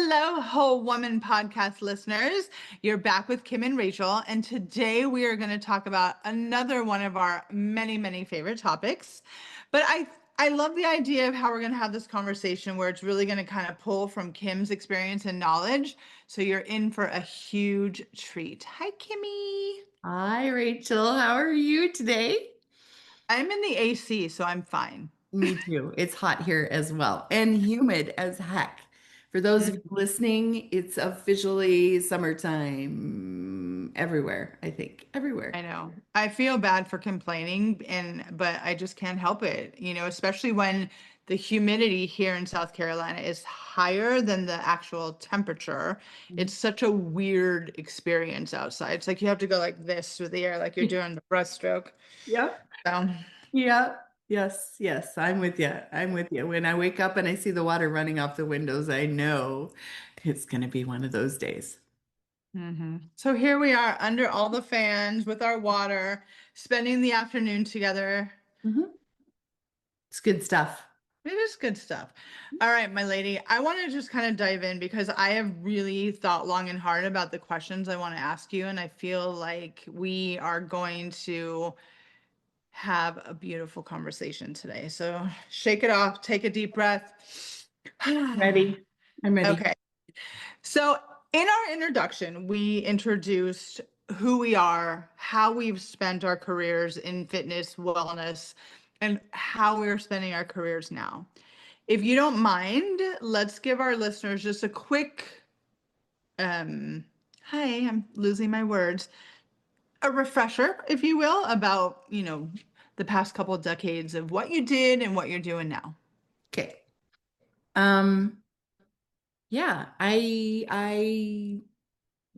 Hello, Whole Woman podcast listeners. You're back with Kim and Rachel, and today we are going to talk about another one of our many favorite topics. But I love the idea of how we're going to have this conversation where it's really going to kind of pull from Kim's experience and knowledge. So you're in for a huge treat. Hi, Kimmy. Hi, Rachel. How are you today? I'm in the AC, so I'm fine. Me too. It's hot here as well and humid as heck. For those of you listening, it's officially summertime everywhere, I think. I Everywhere. know. I feel bad for complaining but I just can't help it, especially when the humidity here in South Carolina is higher than the actual temperature. It's such a weird experience outside. It's like you have to go like this with the air, like you're doing the breaststroke. Yep. So, Yep. Yes. I'm with you. I'm with you. When I wake up and I see the water running off the windows, I know it's going to be one of those days. so here we are under all the fans with our water, spending the afternoon together. Mhm. It's good stuff. It is good stuff. All right, my lady, I want to just kind of dive in because I have really thought long and hard about the questions I want to ask you, and I feel like we are going to have a beautiful conversation today. So shake it off, take a deep breath. Ready? I'm ready. Okay. So in our introduction, we introduced who we are, how we've spent our careers in fitness, wellness, and how we're spending our careers now. If you don't mind, let's give our listeners just a quick, um, hi, I'm losing my words, a refresher, if you will, about, the past couple of decades of what you did and what you're doing now. Okay. Um, yeah, I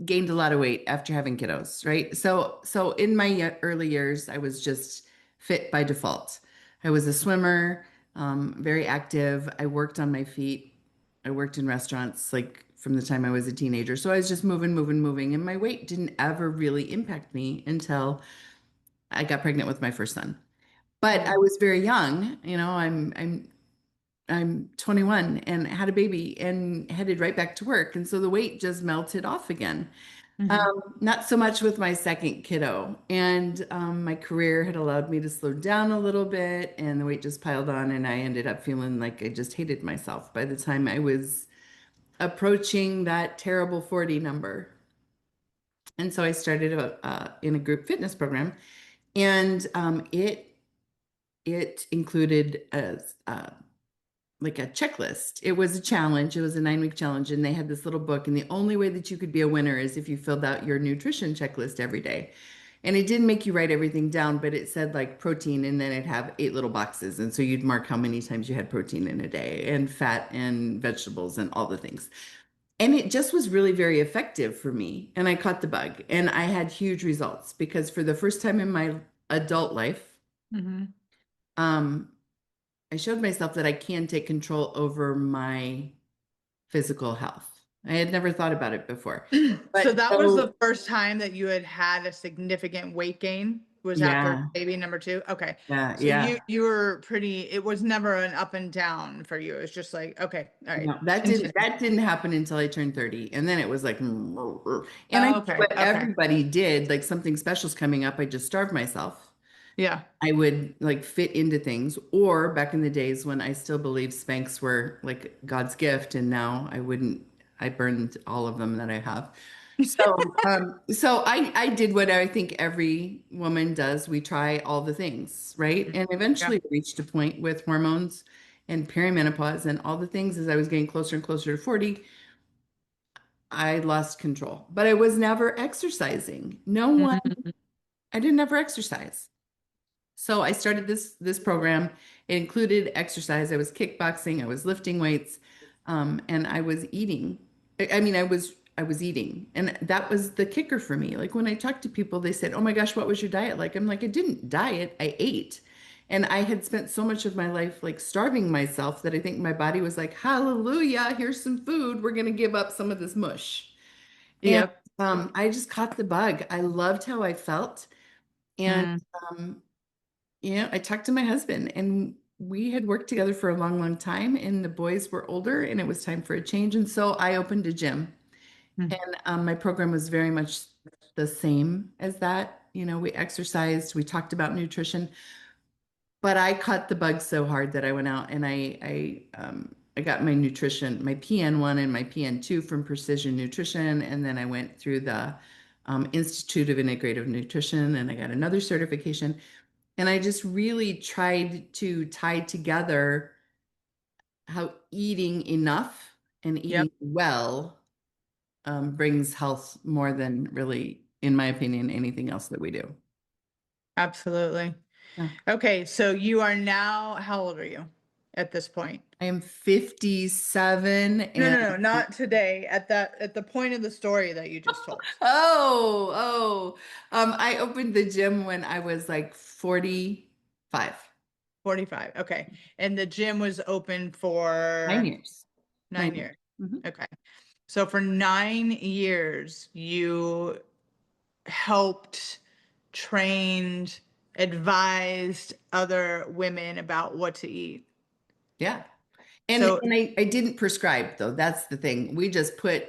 gained a lot of weight after having kiddos, right? So in my early years, I was just fit by default. I was a swimmer, very active. I worked on my feet. I worked in restaurants like from the time I was a teenager. So I was just moving, and my weight didn't ever really impact me until I got pregnant with my first son. But I Mhm. was very young, I'm 21 and had a baby and headed right back to work. And so the weight just melted off again. Mhm. Not so much with my second kiddo. And my career had allowed me to slow down a little bit, and the weight just piled on. And I ended up feeling like I just hated myself by the time I was approaching that terrible 40 number. And so I started in a group fitness program, and it included like a checklist. It was a challenge. It was a 9-week challenge, and they had this little book. And the only way that you could be a winner is if you filled out your nutrition checklist every day. And it didn't make you write everything down, but it said like protein, and then it'd have 8 little boxes. And so you'd mark how many times you had protein in a day, and fat and vegetables and all the things. And it just was really very effective for me. And I caught the bug, and I had huge results because for the first time in my adult life, Mhm. um, I showed myself that I can take control over my physical health. I had never thought about it before. So But that was the so, first time that you had had a significant weight gain was after yeah, baby number two. Okay. So you yeah. you were pretty, it was never an up and down for you. It was just like, okay, all right, No, that didn't continue. that didn't happen until I turned 30. And then it was like, and I Oh, did okay. what Okay. everybody did, like something special's coming up, I just starved myself. Yeah. I would like fit into things. Or back in the days when I still believed Spanx were like God's gift, and now I burned all of them that I have. So I did what I think every woman does. We try all the things, right? And Yeah. eventually reached a point with hormones and perimenopause and all the things as I was getting closer and closer to 40, I lost control. But I was never exercising. No one, Mhm. I didn't ever exercise. So I started this program. It included exercise. I was kickboxing, I was lifting weights, and I was eating. I mean, I was eating, and that was the kicker for me. Like when I talked to people, they said, "Oh my gosh, what was your diet like?" I'm like, "I didn't diet. I ate." And I had spent so much of my life like starving myself that I think my body was like, "Hallelujah, here's some food. We're going to give up some of this mush." And Yep. I just caught the bug. I loved how I felt. And Mm. um, I talked to my husband, and we had worked together for a long, long time, and the boys were older, and it was time for a change. And so I opened a gym, Mm. and my program was very much the same as that. You know, we exercised, we talked about nutrition, but I caught the bug so hard that I went out and I got my nutrition, my PN1 and my PN2 from Precision Nutrition, and then I went through the Institute of Integrative Nutrition, and I got another certification. And I just really tried to tie together how eating enough and Yep, eating well brings health more than really, in my opinion, anything else that we do. absolutely. Yeah. Okay, so you are now, how old are you at this point? I am 57 No, and no, no, not today. At the point of the story that you just told. I opened the gym when I was like 45, 45. Okay. And the gym was open 9 for years. 9 years. Mhm. Okay. So for 9 years, you helped, trained, advised other women about what to eat. Yeah. And So, and I didn't prescribe though. That's the thing. We just put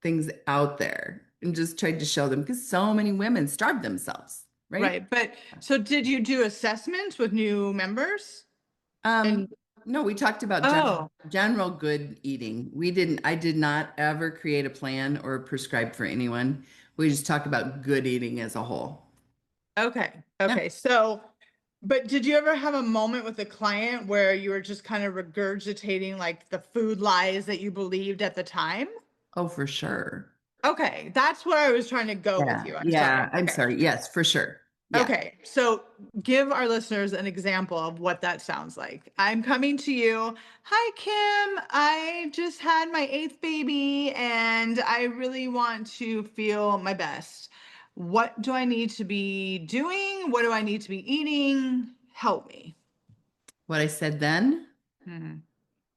things out there and just tried to show them because so many women starve themselves, right? right. But so did you do assessments with new members? Um, And no, we talked about oh, general good eating. I did not ever create a plan or prescribe for anyone. We just talk about good eating as a whole. okay. Yeah. Okay. So, but did you ever have a moment with a client where you were just kind of regurgitating like the food lies that you believed at the time? Oh, for sure. Okay, that's where I was trying to go with Yeah. you. I'm sorry. Yeah. I'm Okay. sorry. Yes, for sure. Yeah. Okay, so give our listeners an example of what that sounds like. I'm coming to you. Hi, Kim. I just had my eighth baby and I really want to feel my best. What do I need to be doing? What do I need to be eating? Help me. What I said then, Mhm.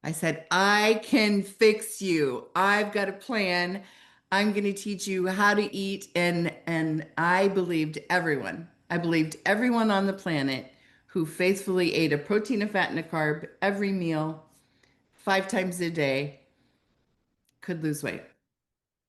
I said, I can fix you. I've got a plan. I'm going to teach you how to eat. And I believed everyone. I believed everyone on the planet who faithfully ate a protein, a fat, and a carb every meal, 5 times a day, could lose weight,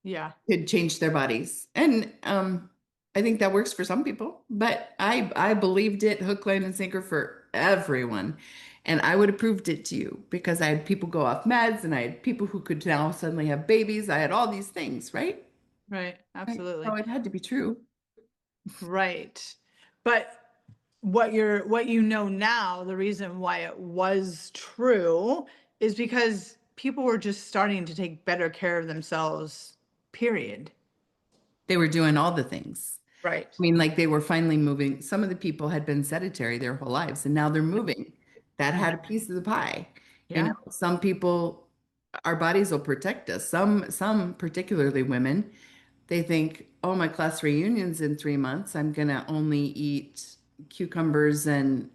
Yeah, could change their bodies. And I think that works for some people, but I believed it hook, line, and sinker for everyone. And I would have proved it to you because I had people go off meds and I had people who could now suddenly have babies. I had all these things, right? right. Right. So Absolutely. it had to be true. Right. But what you know now, the reason why it was true is because people were just starting to take better care of themselves, period. They were doing all the things. Right. I mean, like they were finally moving. Some of the people had been sedentary their whole lives and now they're moving. That Mhm. had a piece of the pie. You know, Yeah. some people, our bodies will protect us. Some, particularly women, they think, oh, my class reunion's in 3 months. I'm gonna only eat cucumbers and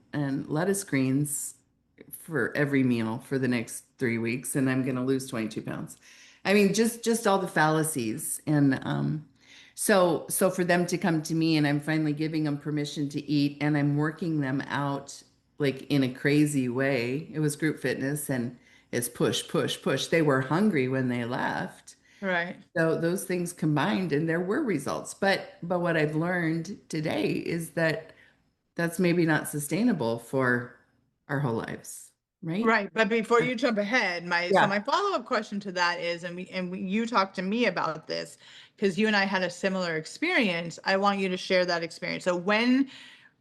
lettuce greens for every meal for the next 3 weeks, and I'm gonna lose 22 pounds. I mean, just all the fallacies. And so for them to come to me and I'm finally giving them permission to eat and I'm working them out like in a crazy way. It was group fitness and it's push, push, push. They were hungry when they left. Right. So those things combined and there were results. But what I've learned today is that that's maybe not sustainable for our whole lives, right? Right. But before you jump ahead, Yeah. my follow-up question to that is, you talked to me about this because you and I had a similar experience. I want you to share that experience. So when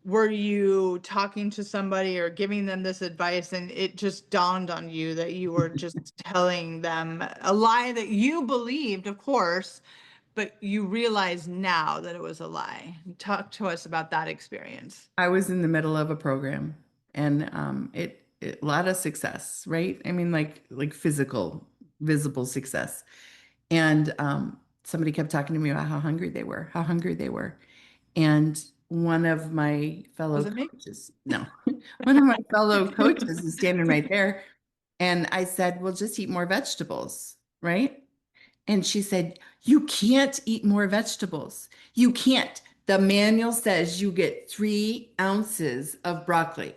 were you talking to somebody or giving them this advice and it just dawned on you that you were just telling them a lie that you believed, of course, but you realize now that it was a lie? Talk to us about that experience. I was in the middle of a program and a lot of success, right? I mean like physical, visible success. And somebody kept talking to me about how hungry they were, how hungry they were. And one of my fellow Was it me? coaches, no, one of my fellow coaches is standing right there. And I said, well, just eat more vegetables, right? And she said, you can't eat more vegetables. You can't. The manual says you get 3 ounces of broccoli.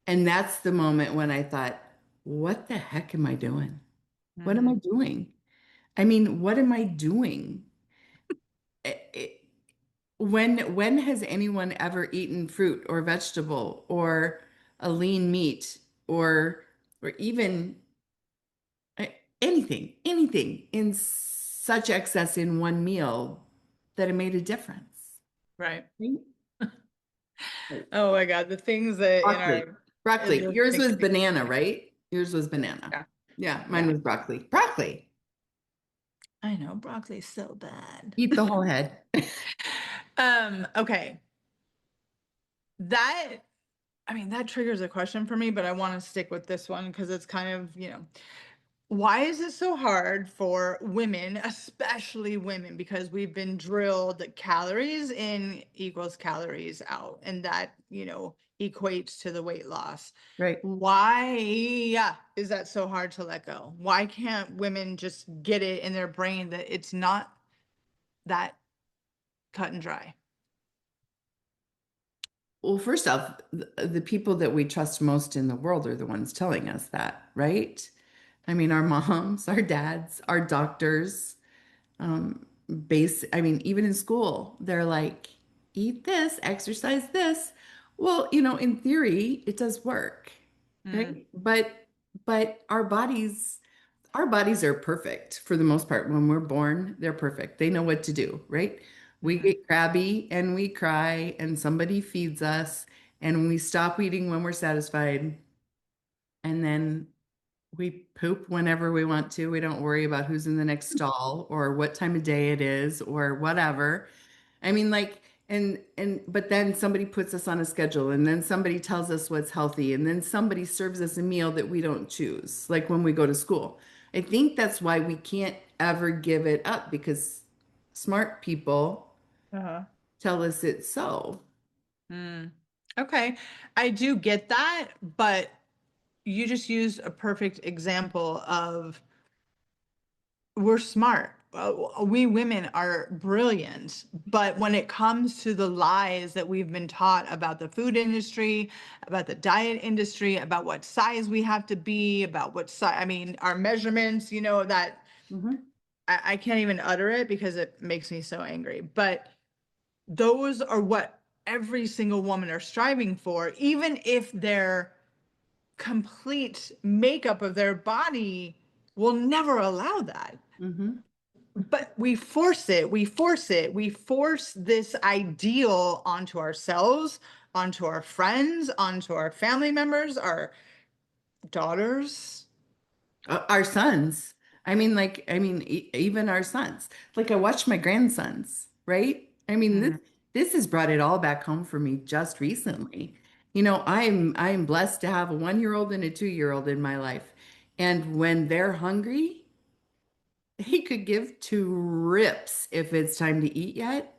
And that's the moment when I thought, what the heck am I doing? What am I Mm, doing? I mean, what am I doing? When has anyone ever eaten fruit or vegetable or a lean meat or even uh, anything in such excess in one meal that it made a difference? right. Right? Right. Oh my God, the things that in Broccoli. our it Broccoli. just Yours makes was me banana, right? Yours was banana. yeah, Yeah, mine yeah. was broccoli. Broccoli. I know broccoli's so bad. Eat the whole head. Okay. That I mean that triggers a question for me, but I want to stick with this one because it's kind of, why is it so hard for women, especially women, because we've been drilled that calories in equals calories out, and that, equates to the weight loss. Right. Why, yeah, is that so hard to let go? Why can't women just get it in their brain that it's not that cut and dry? Well, first off, the people that we trust most in the world are the ones telling us that, right? I mean, our moms, our dads, our doctors, um, I mean, even in school, they're like, eat this, exercise this. Well, in theory, it does work, Mm, right? But our bodies are perfect for the most part. When we're born, they're perfect. They know what to do, right? We mhm, get crabby and we cry and somebody feeds us and we stop eating when we're satisfied and then we poop whenever we want to. We don't worry about who's in the next stall or what time of day it is or whatever. I mean, like, but then somebody puts us on a schedule, and then somebody tells us what's healthy, and then somebody serves us a meal that we don't choose, like when we go to school. I think that's why we can't ever give it up because smart people uh-huh. tell us it's so. Mm. Okay. I do get that, but you just used a perfect example of we're smart. We women are brilliant, but when it comes to the lies that we've been taught about the food industry, about the diet industry, about what size we have to be, about what size, I mean, our measurements, that Mhm. I can't even utter it because it makes me so angry. But those are what every single woman are striving for, even if their complete makeup of their body will never allow that. Mhm. But we force it, we force it, we force this ideal onto ourselves, onto our friends, onto our family members, our daughters. Our sons. Even our sons. Like I watch my grandsons, right? I mean, Mm, this has brought it all back home for me just recently. I'm blessed to have a 1-year-old and a 2-year-old in my life. And when they're hungry, they could give two rips if it's time to eat yet,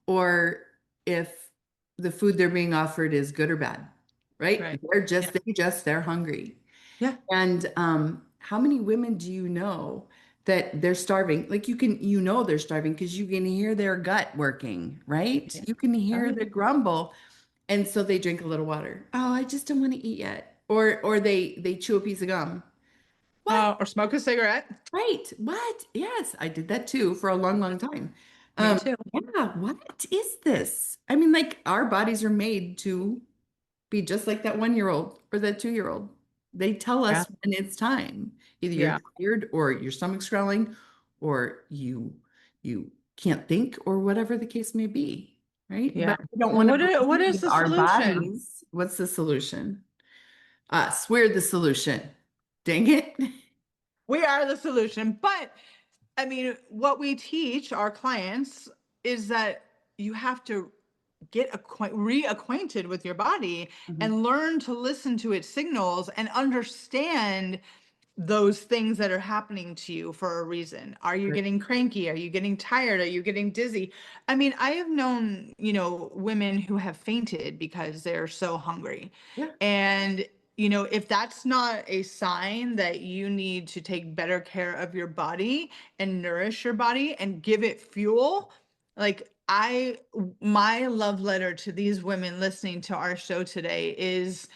or if the food they're being offered is good or bad, right? right. Yeah. They're hungry. Yeah. And how many women do you know that they're starving? Like they're starving because you can hear their gut working, right? Yeah. You can Oh, hear yeah. the grumble. And so they drink a little water. Oh, I just don't want to eat yet. Or they chew a piece of gum. What? Or smoke a cigarette. Right. What? Yes, I did that too for a long, long time. Me too. Yeah, what is this? I mean, like our bodies are made to be just like that 1-year-old or that 2-year-old. They tell Yeah. us when it's time. Either you're Yeah. tired or your stomach's growling or you can't think or whatever the case may be, right? Yeah. But we don't Well, want to what is believe the our solution? bodies. What's the solution? Us. We're the solution. Dang it. We are the solution. But I mean, what we teach our clients is that you have to reacquainted with your body Mhm. and learn to listen to its signals and understand those things that are happening to you for a reason. Are you Right. getting cranky? Are you getting tired? Are you getting dizzy? I mean, I have known, women who have fainted because they're so hungry. Yeah. And, if that's not a sign that you need to take better care of your body and nourish your body and give it fuel, like my love letter to these women listening to our show today is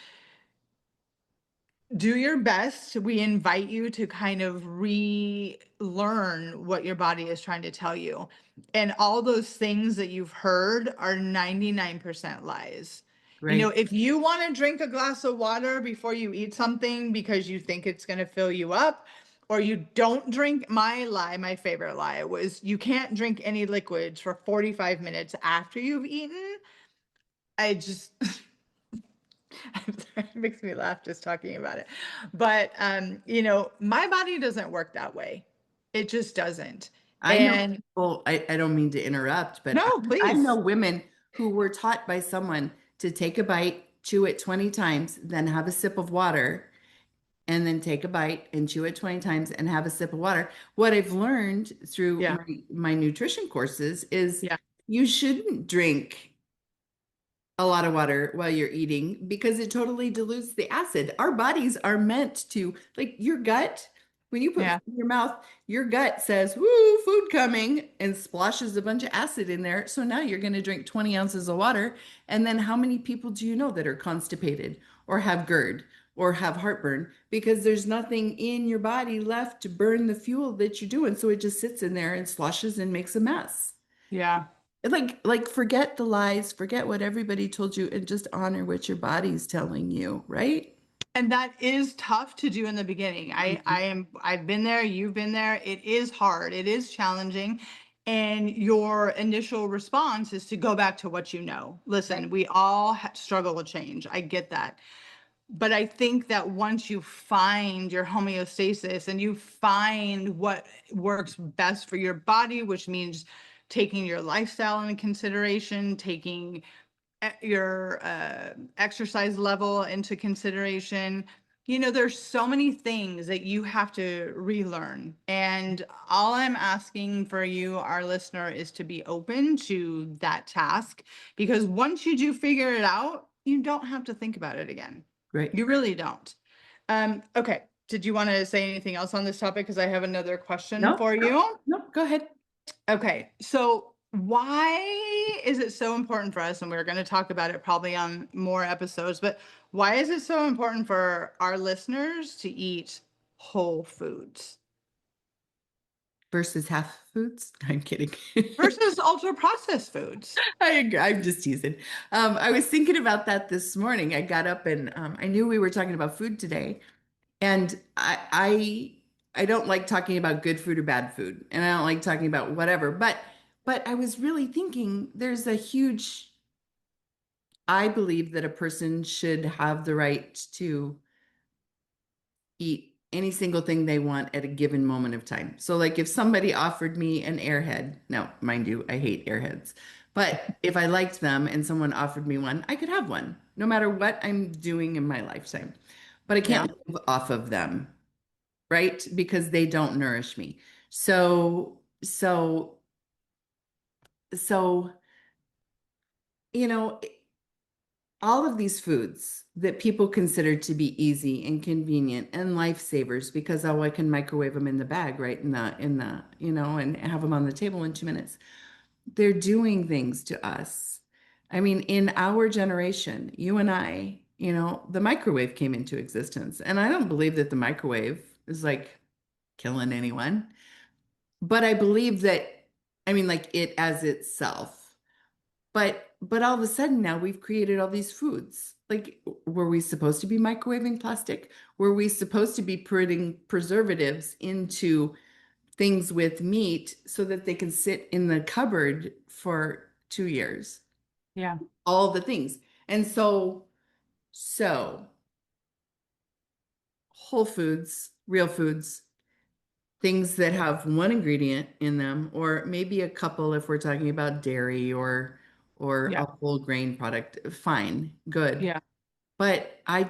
do your best. We invite you to kind of relearn what your body is trying to tell you. And all those things that you've heard are 99% lies. You know, Right. if you want to drink a glass of water before you eat something because you think it's going to fill you up, or you don't drink, my lie, my favorite lie was you can't drink any liquids for 45 minutes after you've eaten. I just it makes me laugh just talking about it. But you know, my body doesn't work that way. It just doesn't. I know And people, I don't mean to interrupt, but no, I know please. women who were taught by someone to take a bite, chew it 20 times, then have a sip of water, and then take a bite and chew it 20 times and have a sip of water. What I've learned through Yeah. my nutrition courses is Yeah. you shouldn't drink a lot of water while you're eating because it totally dilutes the acid. Our bodies are meant to, like your gut, when you put Yeah. food in your mouth, your gut says, woo, food coming, and splashes a bunch of acid in there. So now you're going to drink 20 ounces of water. And then how many people do you know that are constipated or have GERD or have heartburn? Because there's nothing in your body left to burn the fuel that you're doing. So it just sits in there and sloshes and makes a mess. Yeah. Like forget the lies, forget what everybody told you, and just honor what your body's telling you, right? And that is tough to do in the beginning. Mhm. I've been there, you've been there. It is hard. It is challenging. And your initial response is to go back to what you know. Listen, Right. we all struggle with change. I get that. But I think that once you find your homeostasis and you find what works best for your body, which means taking your lifestyle into consideration, taking your exercise level into consideration, you know, there's so many things that you have to relearn. And all I'm asking for you, our listener, is to be open to that task because once you do figure it out, you don't have to think about it again. Right. You really don't. Okay. Did you want to say anything else on this topic? Because I have another question No, for no, you. no, go ahead. Okay, so why is it so important for us? And we're going to talk about it probably on more episodes, but why is it so important for our listeners to eat whole foods Versus half foods. I'm kidding. versus ultra processed foods? I agree. I'm just teasing. I was thinking about that this morning. I got up and I knew we were talking about food today, and I don't like talking about good food or bad food, and I don't like talking about whatever. But I was really thinking there's a huge I believe that a person should have the right to eat any single thing they want at a given moment of time. So, like if somebody offered me an airhead, now, mind you, I hate airheads, but if I liked them and someone offered me one, I could have one, no matter what I'm doing in my lifetime. But I Yeah, can't live off of them, right? Because they don't nourish me. So, you know, all of these foods that people consider to be easy and convenient and lifesavers because oh I can microwave them in the bag right in the and have them on the table in 2 minutes. They're doing things to us. I mean, in our generation, you and I, the microwave came into existence, and I don't believe that the microwave is like killing anyone, but I believe that, I mean, like it as itself. But all of a sudden now we've created all these foods. Like, were we supposed to be microwaving plastic? Were we supposed to be putting preservatives into things with meat so that they can sit in the cupboard for 2 years? yeah, All the things. And so whole foods, real foods, things that have one ingredient in them, or maybe a couple if we're talking about dairy or yeah, a whole grain product, fine, good. yeah. But I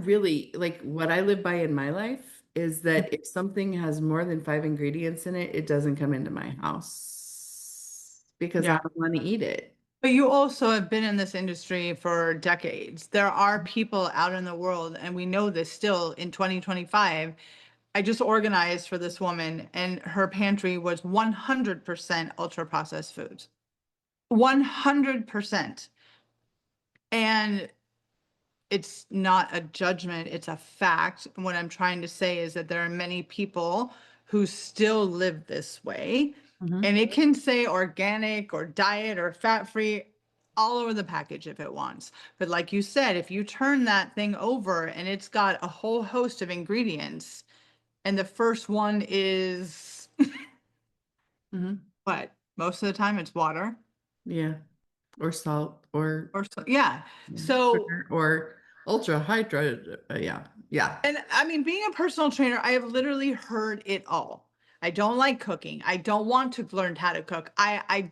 really like what I live by in my life is that if something has more than five ingredients in it, it doesn't come into my house because I Yeah. don't want to eat it. But you also have been in this industry for decades. There are people out in the world, and we know this still in 2025. I just organized for this woman, and her pantry was 100% ultra processed foods. 100%. And it's not a judgment, it's a fact. What I'm trying to say is that there are many people who still live this way. Mhm. And it can say organic or diet or fat free all over the package if it wants. But like you said, if you turn that thing over and it's got a whole host of ingredients, and the first one is Mhm. what? Most of the time it's water Yeah. Or salt or or so, yeah. yeah, So sugar or ultra hydrated. Yeah. Yeah. and I mean, being a personal trainer, I have literally heard it all. I don't like cooking. I don't want to learn how to cook. I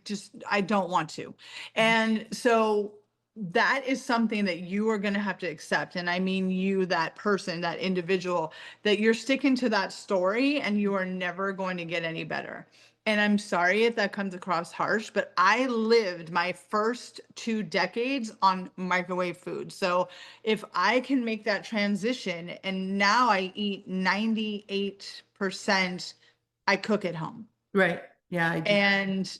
don't want to. And so that is something that you are going to have to accept. And I mean, you, that person, that individual, that you're sticking to that story and you are never going to get any better. And I'm sorry if that comes across harsh, but I lived my first 2 decades on microwave food. So if I can make that transition and now I eat 98%, I cook at home. Right. Yeah, I do. And,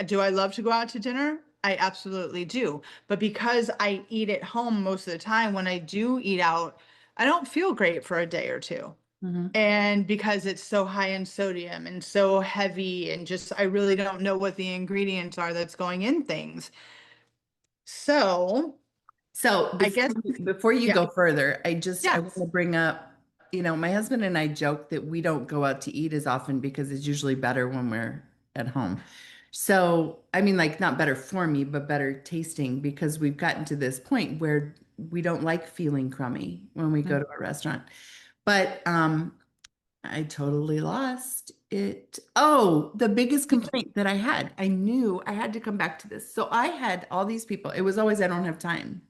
do I love to go out to dinner? I absolutely do. But because I eat at home most of the time, when I do eat out, I don't feel great for a day or two. Mhm. And because it's so high in sodium and so heavy, and just, I really don't know what the ingredients are that's going in things. So So I guess, before you yeah, go further, I want yes. to bring up, my husband and I joke that we don't go out to eat as often because it's usually better when we're at home. So, I mean, like not better for me, but better tasting because we've gotten to this point where we don't like feeling crummy when we go to a restaurant. But I totally lost it. Oh, the biggest complaint that I had, I knew I had to come back to this. So I had all these people. It was always, I don't have time.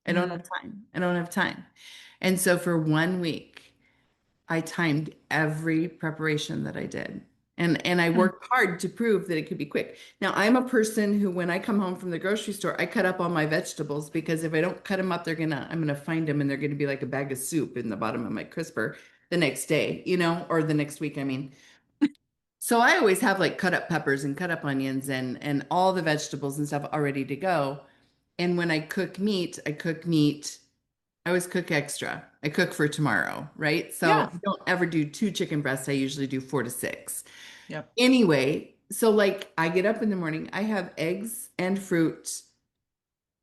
I don't have Mm, time. I don't have time. And so for 1 week, I timed every preparation that I did. And I mm. worked hard to prove that it could be quick. Now, I'm a person who, when I come home from the grocery store, I cut up all my vegetables because if I don't cut them up, I'm gonna find them and they're gonna be like a bag of soup in the bottom of my crisper the next day, or the next week, I mean. So I always have like cut up peppers and cut up onions and all the vegetables and stuff all ready to go. And when I cook meat, I always cook extra. I cook for tomorrow, right? So Yeah. I don't ever do 2 chicken breasts. I usually do 4 to 6. Yep. Anyway, so like I get up in the morning, I have eggs and fruit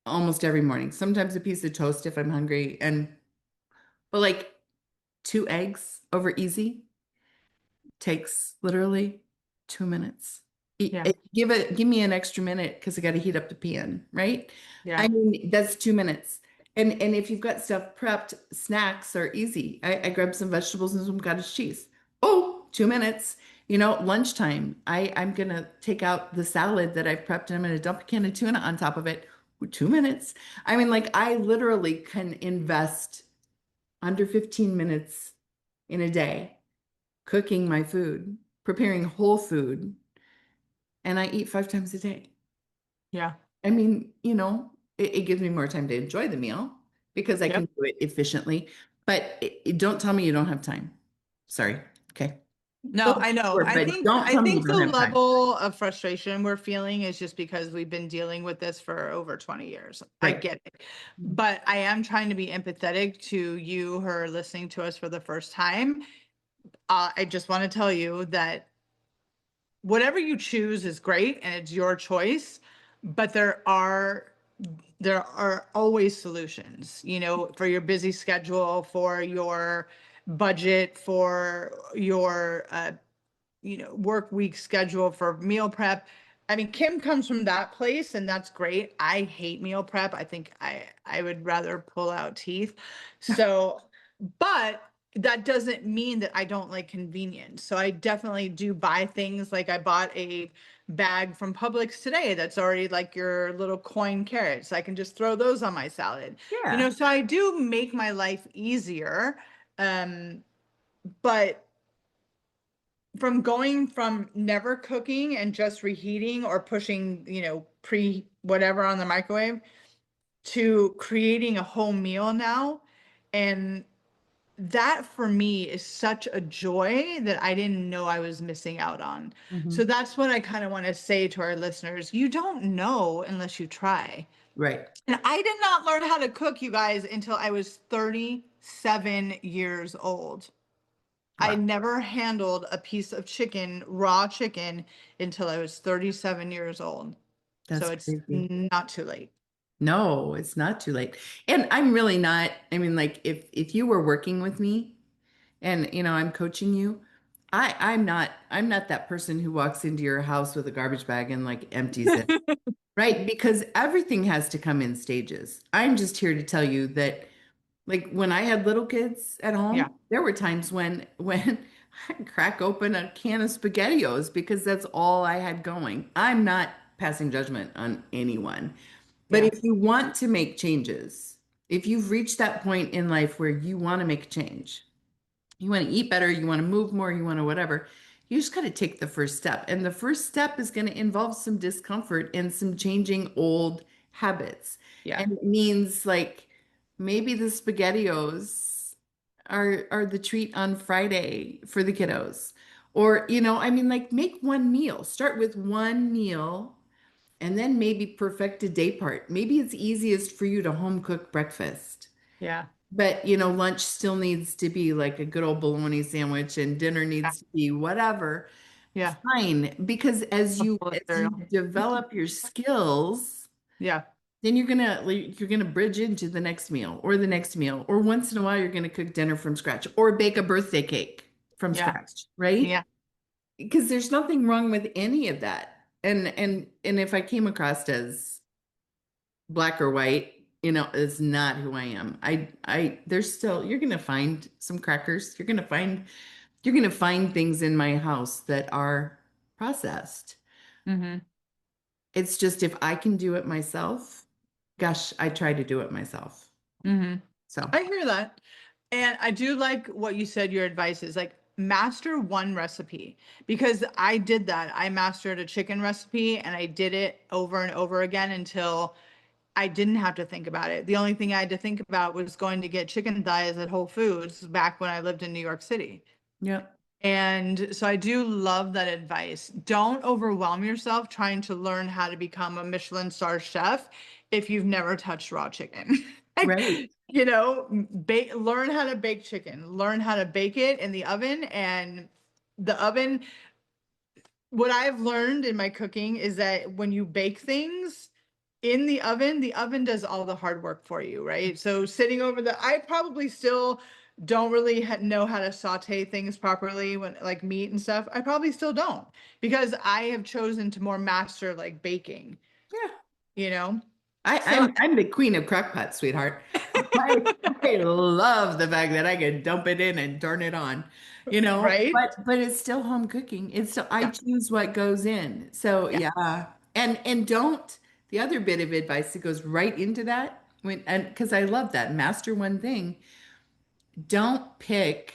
almost every morning. Sometimes a piece of toast if I'm hungry. But like 2 eggs over easy takes literally 2 minutes. Yeah. Give me an extra minute because I got to heat up the pan, right? I Yeah. mean, that's 2 minutes. And if you've got stuff prepped, snacks are easy. I grab some vegetables and some cottage cheese. Oh, 2 minutes. Lunchtime. I'm gonna take out the salad that I've prepped and I'm gonna dump a can of tuna on top of it. 2 minutes. I mean, like I literally can invest under 15 minutes in a day cooking my food, preparing whole food, and I eat 5 times a day. Yeah. I mean, it gives me more time to enjoy the meal because I can Yep. do it efficiently. But don't tell me you don't have time. Sorry. Okay. No, Go I know. forward, I but think don't I tell me you think the don't have time. level of frustration we're feeling is just because we've been dealing with this for over 20 years. I Right. get it. But I am trying to be empathetic to you who are listening to us for the first time. I just want to tell you that whatever you choose is great and it's your choice, but there are always solutions, for your busy schedule, for your budget, for your work week schedule, for meal prep. I mean, Kim comes from that place and that's great. I hate meal prep. I think I would rather pull out teeth. So, but that doesn't mean that I don't like convenience. So I definitely do buy things, like I bought a bag from Publix today that's already like your little coin carrots. I can just throw those on my salad. Yeah. So I do make my life easier. Um, but from going from never cooking and just reheating or pushing, pre whatever on the microwave, to creating a whole meal now, and that for me is such a joy that I didn't know I was missing out on. So Mhm. that's what I kind of want to say to our listeners. You don't know unless you try. Right. And I did not learn how to cook, you guys, until I was 37 years old. I Wow. never handled a piece of chicken, raw chicken, until I was 37 years old. So That's it's crazy. not too late. No, it's not too late. And I'm really not, I mean, like if you were working with me and I'm coaching you, I'm not that person who walks into your house with a garbage bag and like empties it. Right? Because everything has to come in stages. I'm just here to tell you that like when I had little kids at Yeah. home, there were times when I'd crack open a can of SpaghettiOs because that's all I had going. I'm not passing judgment on anyone. But Yeah. if you want to make changes, if you've reached that point in life where you want to make a change, you want to eat better, you want to move more, you want to whatever, you just got to take the first step. And the first step is going to involve some discomfort and some changing old habits. Yeah. And it means like maybe the SpaghettiOs are the treat on Friday for the kiddos. Or, I mean, like make one meal. Start with one meal and then maybe perfect a day part. Maybe it's easiest for you to home cook breakfast. Yeah. But, lunch still needs to be like a good old bologna sandwich and dinner Yeah. needs to be whatever. Yeah. Fine, because as A you bowl of as you cereal. develop your skills, Yeah. then you're gonna bridge into the next meal or the next meal, or once in a while you're gonna cook dinner from scratch or bake a birthday cake from Yeah. scratch, right? Yeah. Because there's nothing wrong with any of that. And if I came across as black or white, is not who I am. There's still, you're going to find some crackers. You're going to find things in my house that are processed. Mm-hmm. It's just if I can do it myself, gosh, I try to do it myself. Mm-hmm. So, I hear that. And I do like what you said, your advice is like master one recipe because I did that. I mastered a chicken recipe and I did it over and over again until I didn't have to think about it. The only thing I had to think about was going to get chicken thighs at Whole Foods back when I lived in New York City. yeah, And so I do love that advice. Don't overwhelm yourself trying to learn how to become a Michelin star chef if you've never touched raw chicken. Like, right. learn how to bake chicken, learn how to bake it in the oven. And the oven, what I've learned in my cooking is that when you bake things in the oven does all the hard work for you, right? So sitting over I probably still don't really know how to saute things properly when like meat and stuff. I probably still don't because I have chosen to more master like baking, Yeah. you know? I, So, I'm I'm the queen of crock pot, sweetheart. I, I love the fact that I can dump it in and turn it on, right? but it's still home cooking. It's still I Yeah. choose what goes in. So Yeah. yeah. And don't the other bit of advice that goes right into that and because I love that master one thing, don't pick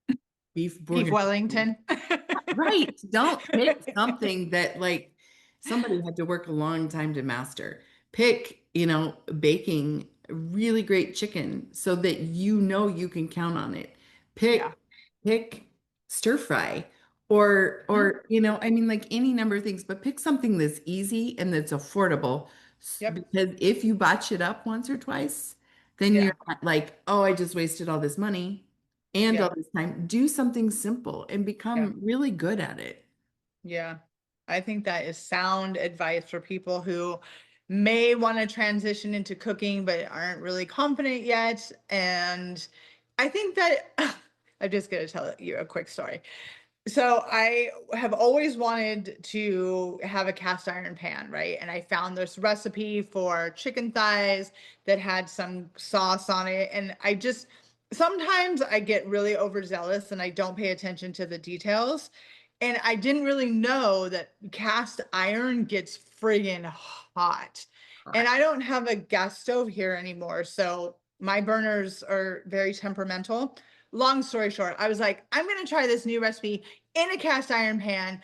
beef Beef bourguignon. Wellington. Right. Don't pick something that like somebody had to work a long time to master. Pick, baking really great chicken so that you can count on it. Yeah. Pick stir fry or Mhm. I mean like any number of things, but pick something that's easy and that's affordable Yep. because if you botch it up once or twice, then you're Yeah. not like, oh, I just wasted all this money and Yeah. all this time. Do something simple and Yeah. become really good at it. Yeah, I think that is sound advice for people who may want to transition into cooking but aren't really confident yet. And I think that I'm just going to tell you a quick story. So I have always wanted to have a cast iron pan, right? And I found this recipe for chicken thighs that had some sauce on it. And sometimes I get really overzealous and I don't pay attention to the details. And I didn't really know that cast iron gets friggin' hot. And Correct. I don't have a gas stove here anymore. So my burners are very temperamental. Long story short, I was like, I'm going to try this new recipe in a cast iron pan.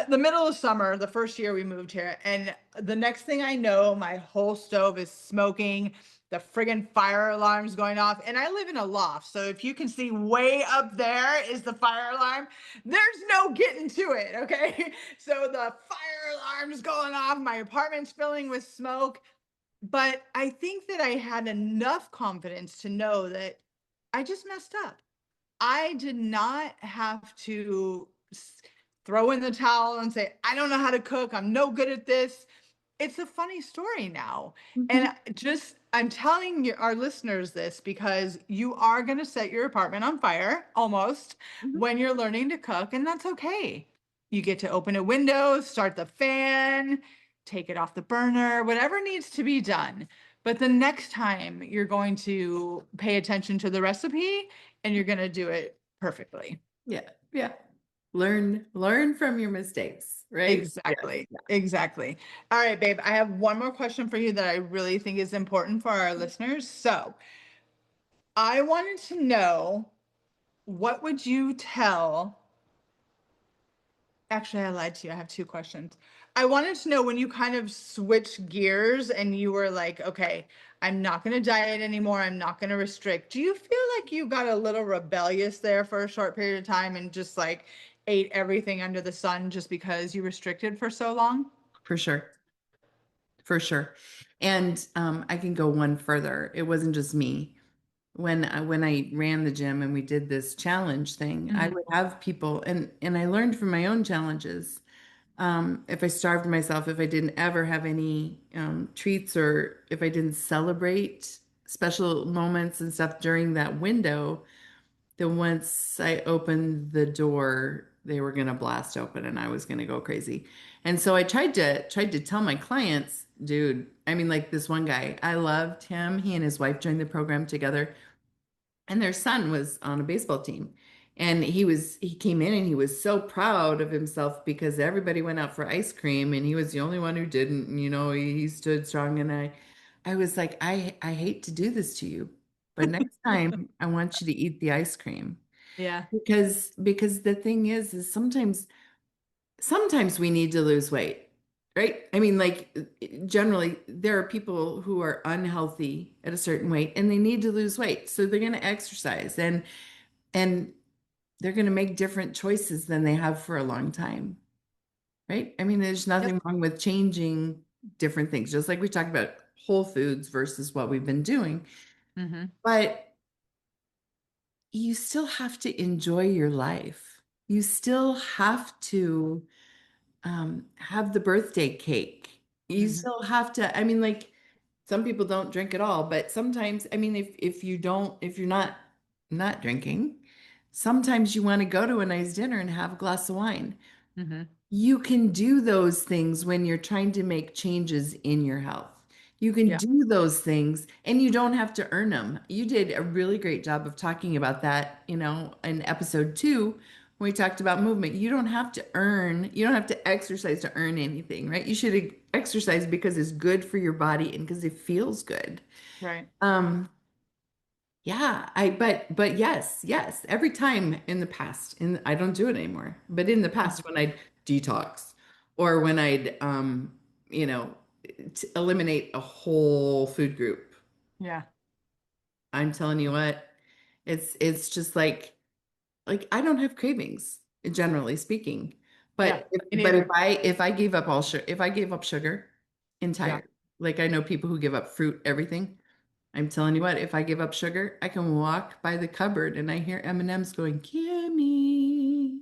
The middle of summer, the first year we moved here, and the next thing I know, my whole stove is smoking. the friggin' fire alarm's going off. And I live in a loft. So if you can see way up there is the fire alarm, there's no getting to it. Okay. So the fire alarm's going off. My apartment's filling with smoke. But I think that I had enough confidence to know that I just messed up. I did not have to throw in the towel and say, I don't know how to cook. I'm no good at this. It's a funny story now. Mhm. And I'm telling you, our listeners this because you are going to set your apartment on fire almost Mhm. when you're learning to cook, and that's okay. You get to open a window, start the fan, take it off the burner, whatever needs to be done. But the next time you're going to pay attention to the recipe and you're going to do it perfectly. Yeah. Yeah. Learn from your mistakes, right? Yes. Exactly. Exactly. All right, babe. I have one more question for you that I really think is important for our listeners. So I wanted to know, what would you tell? Actually, I lied to you. I have two questions. I wanted to know when you kind of switched gears and you were like, okay, I'm not going to diet anymore. I'm not going to restrict. Do you feel like you got a little rebellious there for a short period of time and just like ate everything under the sun just because you restricted for so long? For sure. For sure. And I can go one further. It wasn't just me. When I ran the gym and we did this challenge thing, I Mhm. would have people, and I learned from my own challenges. If I starved myself, if I didn't ever have any treats, or if I didn't celebrate special moments and stuff during that window, then once I opened the door, they were going to blast open and I was going to go crazy. And so I tried to tell my clients, dude, I mean, like this one guy, I loved him. He and his wife joined the program together, and their son was on a baseball team. And he came in and he was so proud of himself because everybody went out for ice cream and he was the only one who didn't. And, he stood strong. And I was like, I hate to do this to you, but next time I want you to eat the ice cream. Yeah. Because the thing is sometimes we need to lose weight, right? I mean, like generally there are people who are unhealthy at a certain weight and they need to lose weight. So they're going to exercise and they're going to make different choices than they have for a long time, right? I mean, there's Yep. nothing wrong with changing different things, just like we talked about whole foods versus what we've been doing. Hmm. But you still have to enjoy your life. You still have to have the birthday cake. You Hmm. still have to, I mean, like some people don't drink at all, but sometimes, I mean, if you're not drinking, sometimes you want to go to a nice dinner and have a glass of wine. Hmm. You can do those things when you're trying to make changes in your health. You can Yeah. do those things and you don't have to earn them. You did a really great job of talking about that, in episode 2 when we talked about movement. You don't have to exercise to earn anything, right? You should exercise because it's good for your body and because it feels good. Right. Um, yeah, but yes, every time in the past, and I don't do it anymore, but in the past Mhm. when I'd detox or when I'd you know, eliminate a whole food group, Yeah. I'm telling you what, it's just like I don't have cravings, generally speaking. Yeah. Me But neither. if I gave up all sugar, if I gave up sugar Yeah. entire, like I know people who give up fruit, everything. I'm telling you what, if I give up sugar, I can walk by the cupboard and I hear M&Ms going, Kimmy.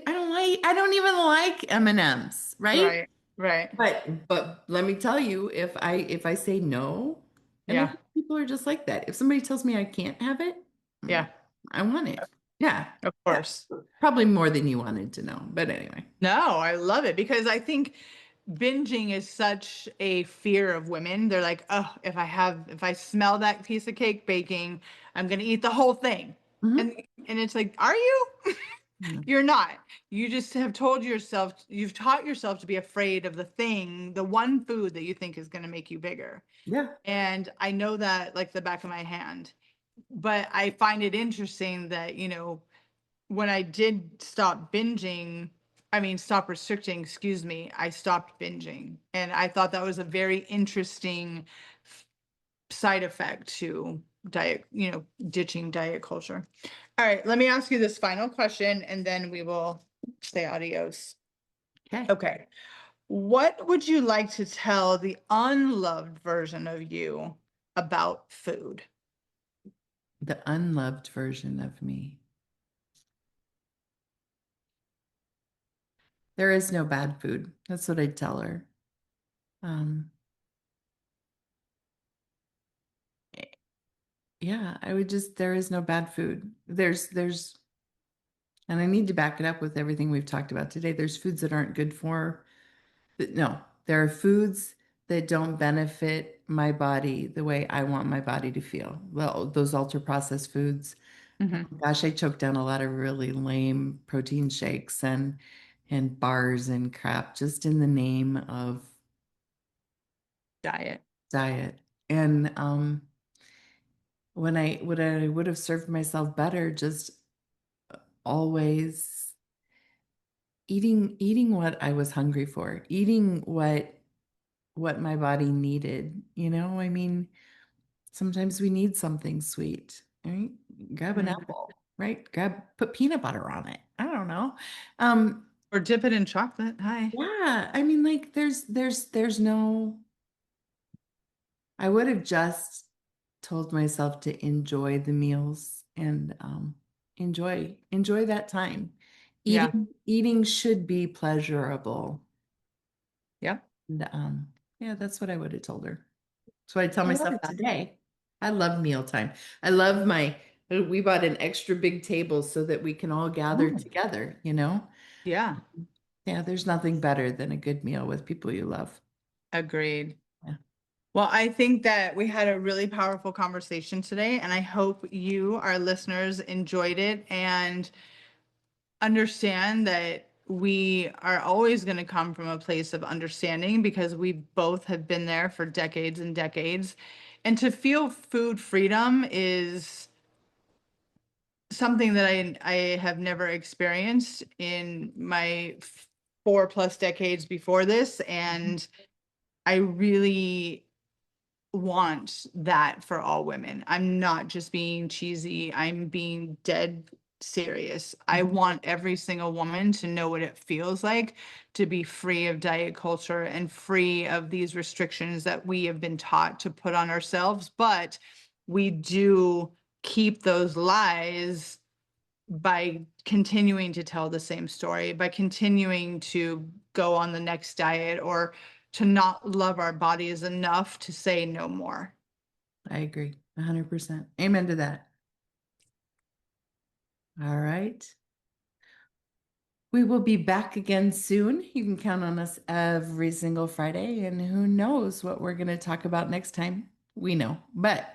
I don't even like M&Ms, right? Right. Right. But let me tell you, if I say no, and I Yeah. think people are just like that. If somebody tells me I can't have it, mm, Yeah. I want it. Yeah. Of Yeah. course. Probably more than you wanted to know. But anyway. No, I love it because I think binging is such a fear of women. They're like, oh, if I smell that piece of cake baking, I'm gonna eat the whole thing. Mhm. And and it's like, are you? Yeah. You're not. You just have told yourself, you've taught yourself to be afraid of the thing, the one food that you think is gonna make you bigger. Yeah. And I know that like the back of my hand. But I find it interesting that, when I did stop binging, I mean, stop restricting, excuse me, I stopped binging. And I thought that was a very interesting side effect to diet, ditching diet culture. All right, let me ask you this final question and then we will say adios. Okay. Okay. What would you like to tell the unloved version of you about food? The unloved version of me. There is no bad food. That's what I'd tell her. Um, yeah, I would just, there is no bad food. And I need to back it up with everything we've talked about today. There's foods that aren't good for, no, there are foods that don't benefit my body the way I want my body to feel. Well, those ultra processed foods. Mhm. Gosh, I choked down a lot of really lame protein shakes and bars and crap just in the name of Diet. diet. And when I would have served myself better, just always eating what I was hungry for, eating what my body needed. I mean, sometimes we need something sweet, right? Grab an Mhm. apple, right? Put peanut butter on it. I don't know. Um, Or dip it in chocolate. Hi. yeah, I mean, like there's no, I would have just told myself to enjoy the meals and enjoy that time. Yeah. Eating should be pleasurable. Yep. And, yeah, that's what I would have told her. That's what I tell I love myself that. today. I love mealtime. I love we bought an extra big table so that we can all gather Oh, together. yeah. Yeah, there's nothing better than a good meal with people you love. Agreed. Yeah, Well, I think that we had a really powerful conversation today, and I hope you, our listeners, enjoyed it and understand that we are always going to come from a place of understanding because we both have been there for decades and decades. And to feel food freedom is something that I have never experienced in my 4+ decades before this. And I really want that for all women. I'm not just being cheesy, I'm being dead serious. I want every single woman to know what it feels like to be free of diet culture and free of these restrictions that we have been taught to put on ourselves. But we do keep those lies by continuing to tell the same story, by continuing to go on the next diet or to not love our bodies enough to say no more. I agree 100%. Amen to that. All right. We will be back again soon. You can count on us every single Friday, and who knows what we're going to talk about next time? We know. But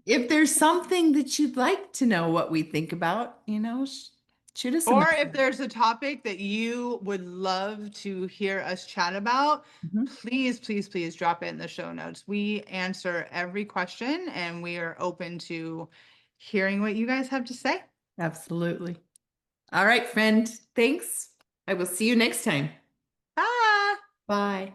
if there's something that you'd like to know what we think about, shoot us a Or if message. there's a topic that you would love to hear us chat about, Mhm. please, please, please drop it in the show notes. We answer every question and we are open to hearing what you guys have to say. Absolutely. All right, friend. Thanks. I will see you next time. Bye. Bye.